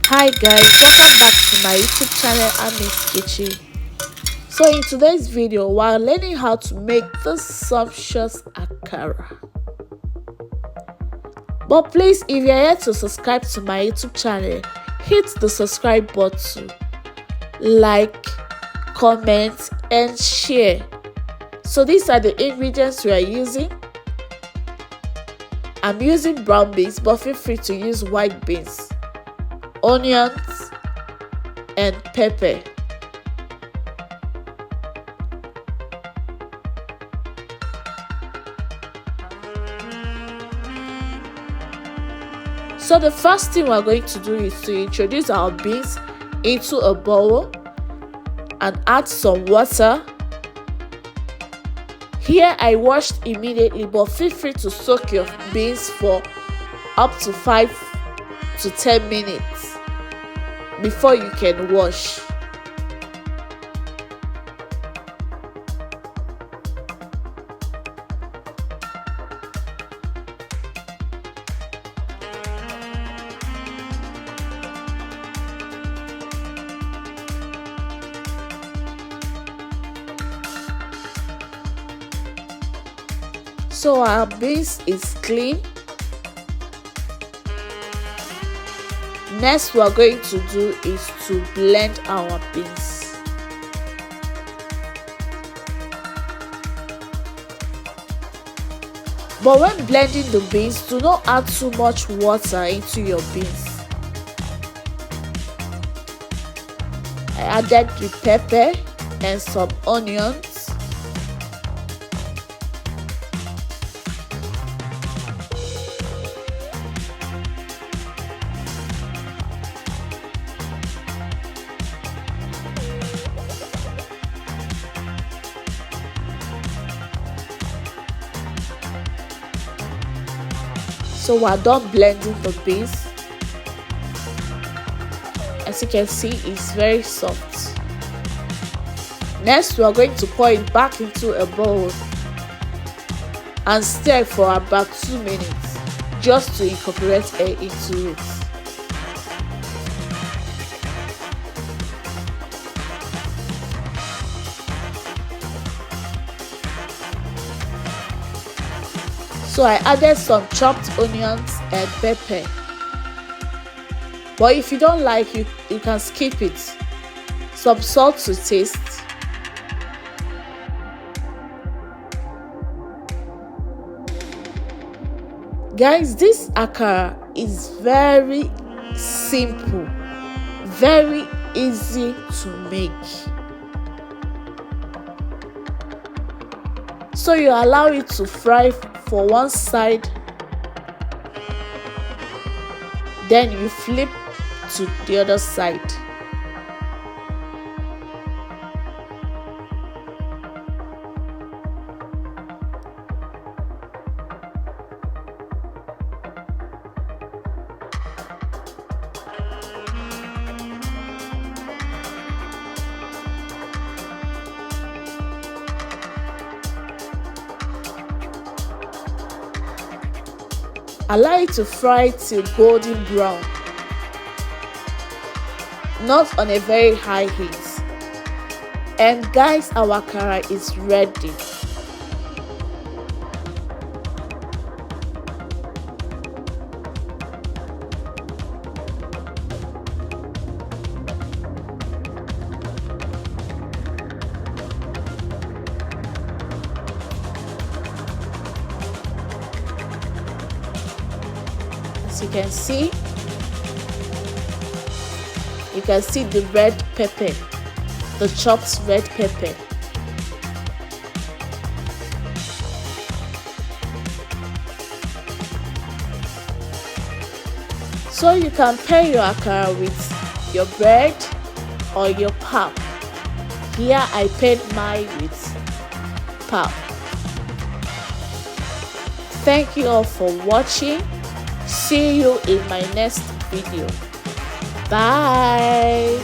Hi guys, welcome back to my YouTube channel. I'm Miss Kitchen. So in today's video, we're learning how to make this sumptuous akara. But please, if you're here to subscribe to my YouTube channel, hit the subscribe button, like, comment and share. So these are the ingredients we are using. I'm using brown beans, but feel free to use white beans, onions and pepper. So the first thing we're going to do is to introduce our beans into a bowl and add some water. Here I washed immediately, but feel free to soak your beans for up to 5 to 10 minutes before you can wash. So our beans is clean. Next we are going to do is to blend our beans. But when blending the beans, do not add too much water into your beans. I added the pepper and some onions. So we're done blending the beans. As you can see, it's very soft. Next, we are going to pour it back into a bowl and stir for about 2 minutes just to incorporate air into it. So I added some chopped onions and pepper. But if you don't like it, you can skip it. Some salt to taste. Guys, this akara is very simple, very easy to make. So you allow it to fry for one side, then you flip to the other side. Allow it to fry till golden brown, not on a very high heat. And guys, our akara is ready. As you can see the red pepper, the chopped red pepper. So you can pair your akara with your bread or your pap. Here I paired mine with pap. Thank you all for watching. See you in my next video. Bye.